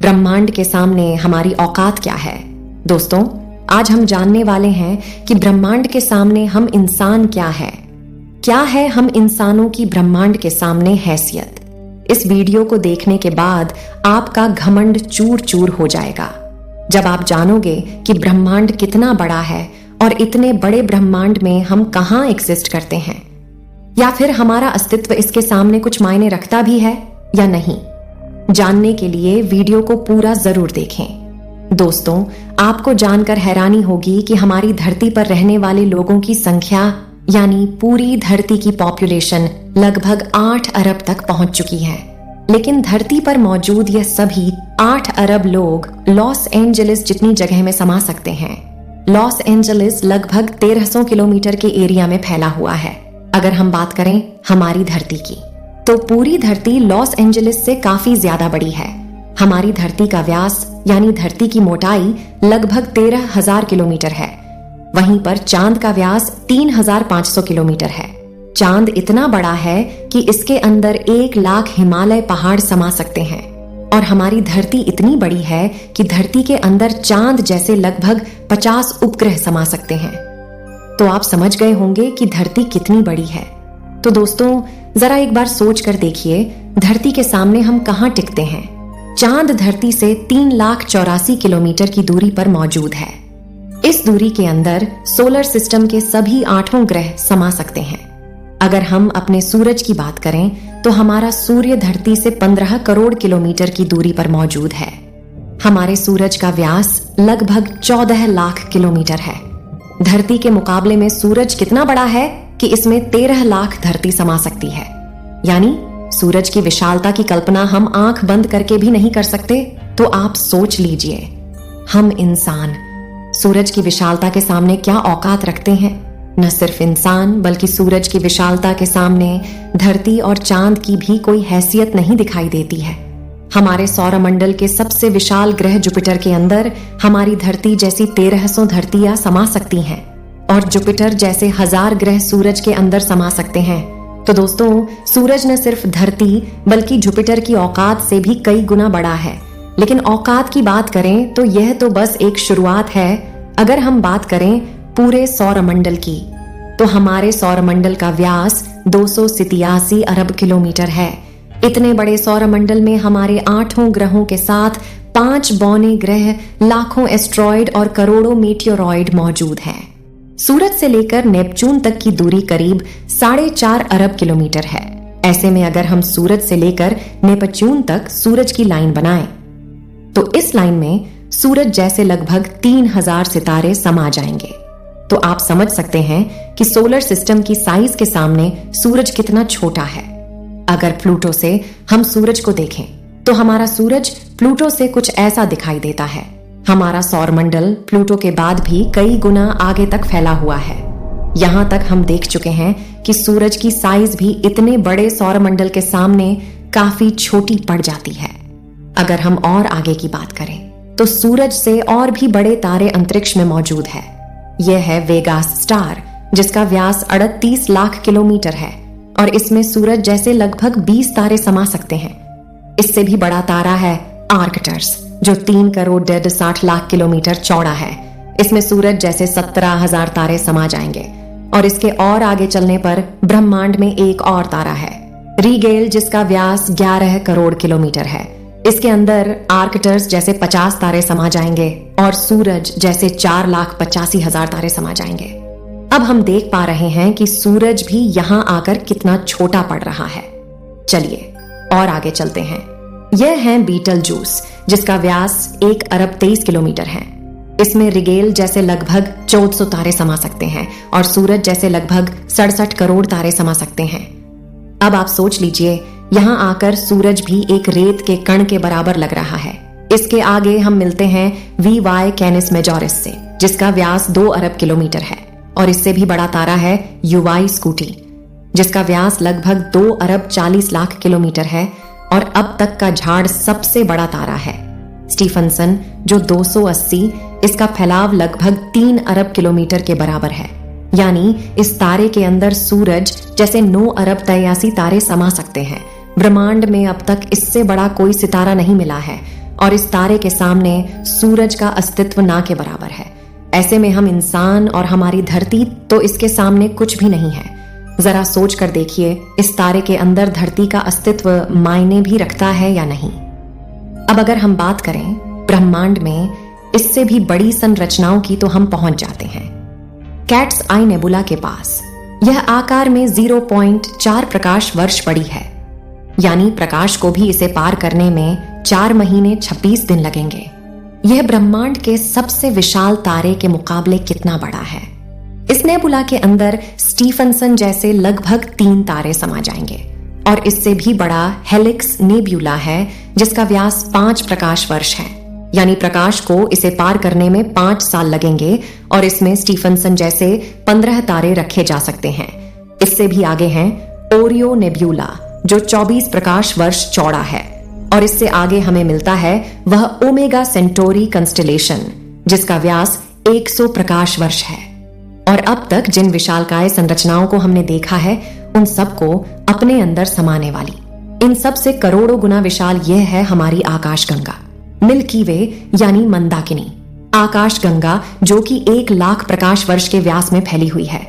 ब्रह्मांड के सामने हमारी औकात क्या है। दोस्तों, आज हम जानने वाले हैं कि ब्रह्मांड के सामने हम इंसान क्या है हम इंसानों की ब्रह्मांड के सामने हैसियत। इस वीडियो को देखने के बाद आपका घमंड चूर चूर हो जाएगा जब आप जानोगे कि ब्रह्मांड कितना बड़ा है और इतने बड़े ब्रह्मांड में हम कहां एग्जिस्ट करते हैं, या फिर हमारा अस्तित्व इसके सामने कुछ मायने रखता भी है या नहीं। जानने के लिए वीडियो को पूरा जरूर देखें। दोस्तों, आपको जानकर हैरानी होगी कि हमारी धरती पर रहने वाले लोगों की संख्या यानी पूरी धरती की पॉपुलेशन लगभग 8 अरब तक पहुंच चुकी है। लेकिन धरती पर मौजूद यह सभी 8 अरब लोग लॉस एंजलिस जितनी जगह में समा सकते हैं। लॉस एंजलिस लगभग 1300 किलोमीटर के एरिया में फैला हुआ है। अगर हम बात करें हमारी धरती की, तो पूरी धरती लॉस एंजलिस से काफी ज्यादा बड़ी है। हमारी धरती का व्यास यानी धरती की मोटाई लगभग 13,000 किलोमीटर है। वहीं पर चांद का व्यास 3,500 किलोमीटर है। चांद इतना बड़ा है कि इसके अंदर 1 लाख हिमालय पहाड़ समा सकते हैं, और हमारी धरती इतनी बड़ी है कि धरती के अंदर चांद जैसे लगभग 50 उपग्रह समा सकते हैं। तो आप समझ गए होंगे कि धरती कितनी बड़ी है। तो दोस्तों, जरा एक बार सोच कर देखिए, धरती के सामने हम कहां टिकते हैं। चांद धरती से 3,84,000 किलोमीटर की दूरी पर मौजूद है। इस दूरी के अंदर सोलर सिस्टम के सभी 8 ग्रह समा सकते हैं। अगर हम अपने सूरज की बात करें तो हमारा सूर्य धरती से 15 करोड़ किलोमीटर की दूरी पर मौजूद है। हमारे सूरज का व्यास लगभग 14 लाख किलोमीटर है। धरती के मुकाबले में सूरज कितना बड़ा है कि इसमें 13 लाख धरती समा सकती है। यानी सूरज की विशालता की कल्पना हम आंख बंद करके भी नहीं कर सकते। तो आप सोच लीजिए, हम इंसान सूरज की विशालता के सामने क्या औकात रखते हैं। न सिर्फ इंसान बल्कि सूरज की विशालता के सामने धरती और चांद की भी कोई हैसियत नहीं दिखाई देती है। हमारे सौरमंडल के सबसे विशाल ग्रह जुपिटर के अंदर हमारी धरती जैसी 1300 धरतियां समा सकती हैं, और जुपिटर जैसे 1000 ग्रह सूरज के अंदर समा सकते हैं। तो दोस्तों, सूरज न सिर्फ धरती बल्कि जुपिटर की औकात से भी कई गुना बड़ा है। लेकिन औकात की बात करें तो यह तो बस एक शुरुआत है। अगर हम बात करें पूरे सौरमंडल की, तो हमारे सौरमंडल का व्यास 287 अरब किलोमीटर है। इतने बड़े सौरमंडल में हमारे 8 ग्रहों के साथ 5 बौने ग्रह, लाखों एस्ट्रॉयड और करोड़ों मीटियोरॉयड मौजूद हैं। सूरज से लेकर नेपच्यून तक की दूरी करीब 4.5 अरब किलोमीटर है। ऐसे में अगर हम सूरज से लेकर नेपच्यून तक सूरज की लाइन बनाएं, तो इस लाइन में सूरज जैसे लगभग 3000 सितारे समा जाएंगे। तो आप समझ सकते हैं कि सोलर सिस्टम की साइज के सामने सूरज कितना छोटा है। अगर प्लूटो से हम सूरज को देखें तो हमारा सूरज प्लूटो से कुछ ऐसा दिखाई देता है। हमारा सौरमंडल प्लूटो के बाद भी कई गुना आगे तक फैला हुआ है। यहां तक हम देख चुके हैं कि सूरज की साइज भी इतने बड़े सौरमंडल के सामने काफी छोटी पड़ जाती है। अगर हम और आगे की बात करें तो सूरज से और भी बड़े तारे अंतरिक्ष में मौजूद है। यह है वेगास स्टार, जिसका व्यास 38 लाख किलोमीटर है, और इसमें सूरज जैसे लगभग 20 तारे समा सकते हैं। इससे भी बड़ा तारा है आर्कटर्स, जो 3 करोड़ 60 लाख किलोमीटर चौड़ा है। इसमें सूरज जैसे 17,000 तारे समा जाएंगे। और इसके और आगे चलने पर ब्रह्मांड में एक और तारा है, रीगेल, जिसका व्यास 11 करोड़ किलोमीटर है। इसके अंदर आर्कटर्स जैसे 50 तारे समा जाएंगे और सूरज जैसे 4,85,000 तारे समा जाएंगे। अब हम देख पा रहे हैं कि सूरज भी यहां आकर कितना छोटा पड़ रहा है। चलिए और आगे चलते हैं। यह है बीटल जूस, जिसका व्यास 1 अरब 23 किलोमीटर है। इसमें रिगेल जैसे लगभग 1400 तारे समा सकते हैं और सूरज जैसे लगभग 67 करोड़ तारे समा सकते हैं। अब आप सोच लीजिए, यहां आकर सूरज भी एक रेत के कण के बराबर लग रहा है। इसके आगे हम मिलते हैं वी कैनिस मेजोरिस से, जिसका व्यास 2 अरब किलोमीटर है, और इससे भी बड़ा तारा है यूवाई स्कूटी, जिसका व्यास लगभग 2 अरब 40 लाख किलोमीटर है, और अब तक का झाड़ सबसे बड़ा तारा है स्टीफनसन, जो 280, इसका फैलाव लगभग 3 अरब किलोमीटर के बराबर है। यानी इस तारे के अंदर सूरज जैसे 9 अरब 83 तारे समा सकते हैं। ब्रह्मांड में अब तक इससे बड़ा कोई सितारा नहीं मिला है, और इस तारे के सामने सूरज का अस्तित्व ना के बराबर है। ऐसे में हम इंसान और हमारी धरती तो इसके सामने कुछ भी नहीं है। जरा सोच कर देखिए, इस तारे के अंदर धरती का अस्तित्व मायने भी रखता है या नहीं। अब अगर हम बात करें ब्रह्मांड में इससे भी बड़ी संरचनाओं की तो हम पहुंच जाते हैं कैट्स आई नेबुला के पास। यह आकार में 0.4 प्रकाश वर्ष बड़ी है, यानी प्रकाश को भी इसे पार करने में 4 महीने 26 दिन लगेंगे। यह ब्रह्मांड के सबसे विशाल तारे के मुकाबले कितना बड़ा है। इस नेबुला के अंदर स्टीफनसन जैसे लगभग 3 तारे समा जाएंगे और इससे भी बड़ा हेलिक्स नेब्यूला है जिसका व्यास 5 प्रकाश वर्ष है, यानी प्रकाश को इसे पार करने में 5 साल लगेंगे और इसमें स्टीफनसन जैसे 15 तारे रखे जा सकते हैं। इससे भी आगे हैं ओरियो नेब्यूला जो 24 प्रकाश वर्ष चौड़ा है और इससे आगे हमें मिलता है वह ओमेगा सेंटोरी कंस्टेलेशन जिसका व्यास 100 प्रकाश वर्ष है। और अब तक जिन विशालकाय संरचनाओं को हमने देखा है उन सबको अपने अंदर समाने वाली इन सब से करोड़ों गुना विशाल यह है हमारी आकाशगंगा मिल्की वे यानी मंदाकिनी। आकाशगंगा जो कि 1 लाख प्रकाश वर्ष के व्यास में फैली हुई है,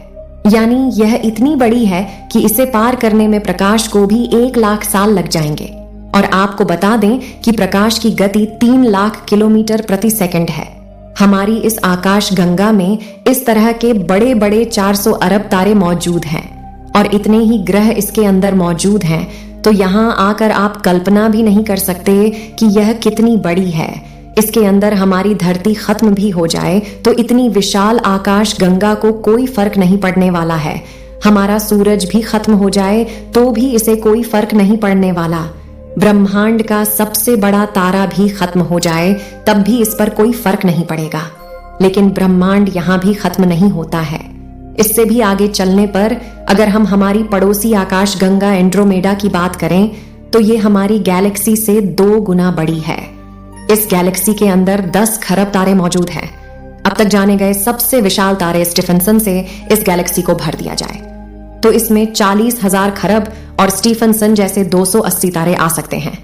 यानी यह इतनी बड़ी है कि इसे पार करने में प्रकाश को भी 1 लाख साल लग जाएंगे। और आपको बता दें कि प्रकाश की गति 3 लाख किलोमीटर प्रति सेकंड है। हमारी इस आकाश गंगा में इस तरह के बड़े बड़े 400 अरब तारे मौजूद हैं और इतने ही ग्रह इसके अंदर मौजूद हैं, तो यहाँ आकर आप कल्पना भी नहीं कर सकते कि यह कितनी बड़ी है। इसके अंदर हमारी धरती खत्म भी हो जाए तो इतनी विशाल आकाश गंगा को कोई फर्क नहीं पड़ने वाला है। हमारा सूरज भी खत्म हो जाए तो भी इसे कोई फर्क नहीं पड़ने वाला। ब्रह्मांड का सबसे बड़ा तारा भी खत्म हो जाए तब भी इस पर कोई फर्क नहीं पड़ेगा। लेकिन ब्रह्मांड यहाँ भी खत्म नहीं होता है। इससे भी आगे चलने पर अगर हम हमारी पड़ोसी आकाश गंगा एंड्रोमेडा की बात करें तो ये हमारी गैलेक्सी से 2 गुना बड़ी है। इस गैलेक्सी के अंदर 10 खरब तारे मौजूद हैं। अब तक जाने गए सबसे विशाल तारे स्टीफनसन से इस गैलेक्सी को भर दिया जाए तो इसमें 40,000 खरब और स्टीफनसन जैसे 280 तारे आ सकते हैं।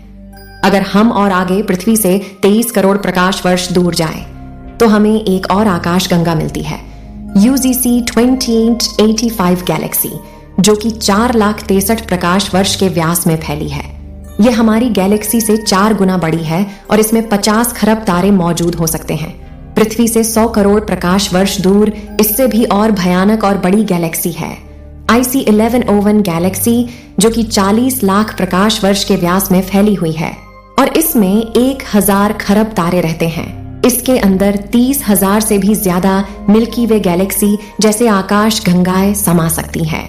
अगर हम और आगे पृथ्वी से 23 करोड़ प्रकाश वर्ष दूर जाए तो हमें एक और आकाश गंगा मिलती है, UGC 2885 गैलेक्सी, जो कि 4,63,000 प्रकाश वर्ष के व्यास में फैली है। यह हमारी गैलेक्सी से 4 गुना बड़ी है और इसमें 50 खरब तारे मौजूद हो सकते हैं। पृथ्वी से 100 करोड़ प्रकाश वर्ष दूर इससे भी और भयानक और बड़ी गैलेक्सी है, IC 1101 गैलेक्सी, जो कि 40 लाख प्रकाश वर्ष के व्यास में फैली हुई है और इसमें 1000 खरब तारे रहते हैं। इसके अंदर 30,000 से भी ज्यादा मिल्की वे गैलेक्सी जैसे आकाश गंगाएं समा सकती हैं।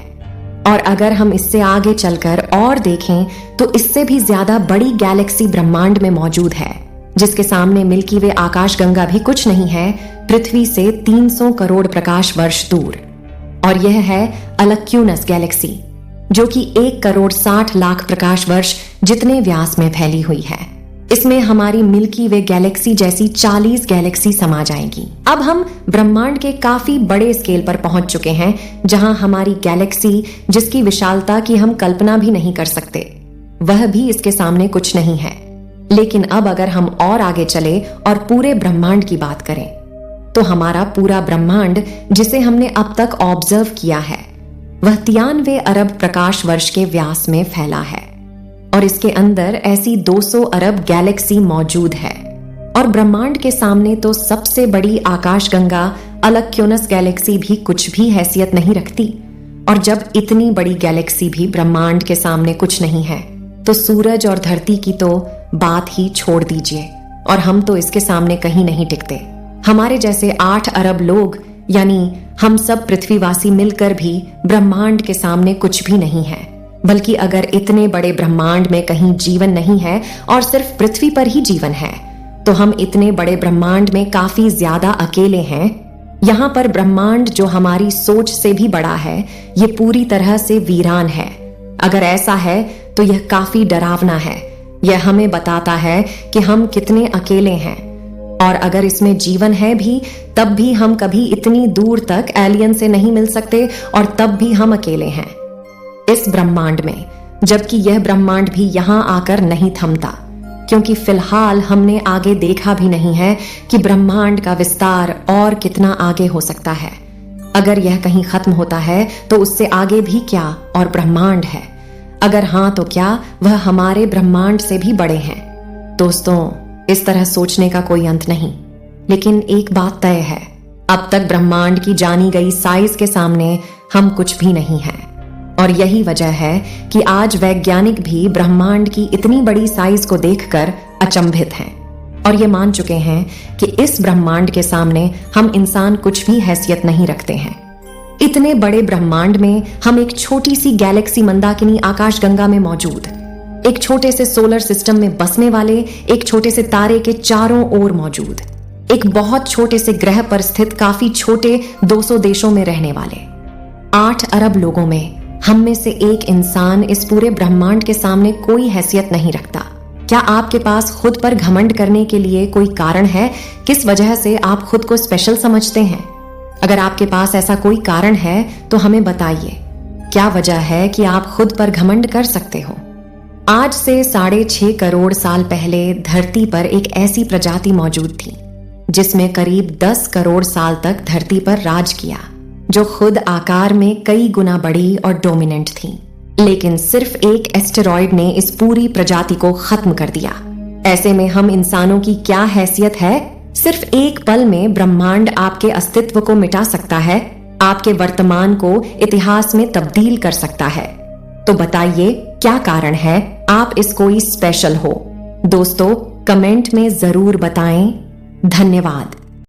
और अगर हम इससे आगे चलकर और देखें तो इससे भी ज्यादा बड़ी गैलेक्सी ब्रह्मांड में मौजूद है जिसके सामने मिल्की वे आकाश गंगा भी कुछ नहीं है, पृथ्वी से 300 करोड़ प्रकाश वर्ष दूर। और यह है अलक्यूनस गैलेक्सी, जो कि 1 करोड़ 60 लाख प्रकाश वर्ष जितने व्यास में फैली हुई है। इसमें हमारी मिल्की वे गैलेक्सी जैसी 40 गैलेक्सी समा जाएंगी। अब हम ब्रह्मांड के काफी बड़े स्केल पर पहुंच चुके हैं जहां हमारी गैलेक्सी जिसकी विशालता की हम कल्पना भी नहीं कर सकते वह भी इसके सामने कुछ नहीं है। लेकिन अब अगर हम और आगे चले और पूरे ब्रह्मांड की बात करें तो हमारा पूरा ब्रह्मांड जिसे हमने अब तक ऑब्जर्व किया है वह 93 अरब प्रकाश वर्ष के व्यास में फैला है और इसके अंदर ऐसी 200 अरब गैलेक्सी मौजूद है। और ब्रह्मांड के सामने तो सबसे बड़ी आकाशगंगा अलक्यूनस गैलेक्सी भी कुछ भी हैसियत नहीं रखती। और जब इतनी बड़ी गैलेक्सी भी ब्रह्मांड के सामने कुछ नहीं है तो सूरज और धरती की तो बात ही छोड़ दीजिए, और हम तो इसके सामने कहीं नहीं टिकते। हमारे जैसे 8 अरब लोग यानी हम सब पृथ्वीवासी मिलकर भी ब्रह्मांड के सामने कुछ भी नहीं है। बल्कि अगर इतने बड़े ब्रह्मांड में कहीं जीवन नहीं है और सिर्फ पृथ्वी पर ही जीवन है तो हम इतने बड़े ब्रह्मांड में काफी ज्यादा अकेले हैं। यहाँ पर ब्रह्मांड जो हमारी सोच से भी बड़ा है ये पूरी तरह से वीरान है। अगर ऐसा है तो यह काफी डरावना है। यह हमें बताता है कि हम कितने अकेले हैं, और अगर इसमें जीवन है भी तब भी हम कभी इतनी दूर तक एलियन से नहीं मिल सकते और तब भी हम अकेले हैं इस ब्रह्मांड में। जबकि यह ब्रह्मांड भी यहाँ आकर नहीं थमता, क्योंकि फिलहाल हमने आगे देखा भी नहीं है कि ब्रह्मांड का विस्तार और कितना आगे हो सकता है। अगर यह कहीं खत्म होता है तो उससे आगे भी क्या और ब्रह्मांड है? अगर हां तो क्या वह हमारे ब्रह्मांड से भी बड़े हैं? दोस्तों, इस तरह सोचने का कोई अंत नहीं, लेकिन एक बात तय है, अब तक ब्रह्मांड की जानी गई साइज के सामने हम कुछ भी नहीं हैं। और यही वजह है कि आज वैज्ञानिक भी ब्रह्मांड की इतनी बड़ी साइज को देखकर अचंभित हैं और ये मान चुके हैं कि इस ब्रह्मांड के सामने हम इंसान कुछ भी हैसियत नहीं रखते हैं। इतने बड़े ब्रह्मांड में हम एक छोटी सी गैलेक्सी मंदाकिनी आकाशगंगा में मौजूद, एक छोटे से सोलर सिस्टम में बसने वाले एक छोटे से तारे के चारों ओर मौजूद, एक बहुत छोटे से ग्रह पर स्थित काफी छोटे 200 देशों में रहने वाले 8 अरब लोगों में हम में से एक इंसान इस पूरे ब्रह्मांड के सामने कोई हैसियत नहीं रखता। क्या आपके पास खुद पर घमंड करने के लिए कोई कारण है? किस वजह से आप खुद को स्पेशल समझते हैं? अगर आपके पास ऐसा कोई कारण है तो हमें बताइए, क्या वजह है कि आप खुद पर घमंड कर सकते हो? आज से 6.5 करोड़ साल पहले धरती पर एक ऐसी प्रजाति मौजूद थी जिसमें करीब 10 करोड़ साल तक धरती पर राज किया, जो खुद आकार में कई गुना बड़ी और डोमिनेंट थी। लेकिन सिर्फ एक एस्टेरॉयड ने इस पूरी प्रजाति को खत्म कर दिया। ऐसे में हम इंसानों की क्या हैसियत है? सिर्फ एक पल में ब्रह्मांड आपके अस्तित्व को मिटा सकता है, आपके वर्तमान को इतिहास में तब्दील कर सकता है। तो बताइए, क्या कारण है आप इस कोई स्पेशल हो? दोस्तों, कमेंट में जरूर बताएं। धन्यवाद।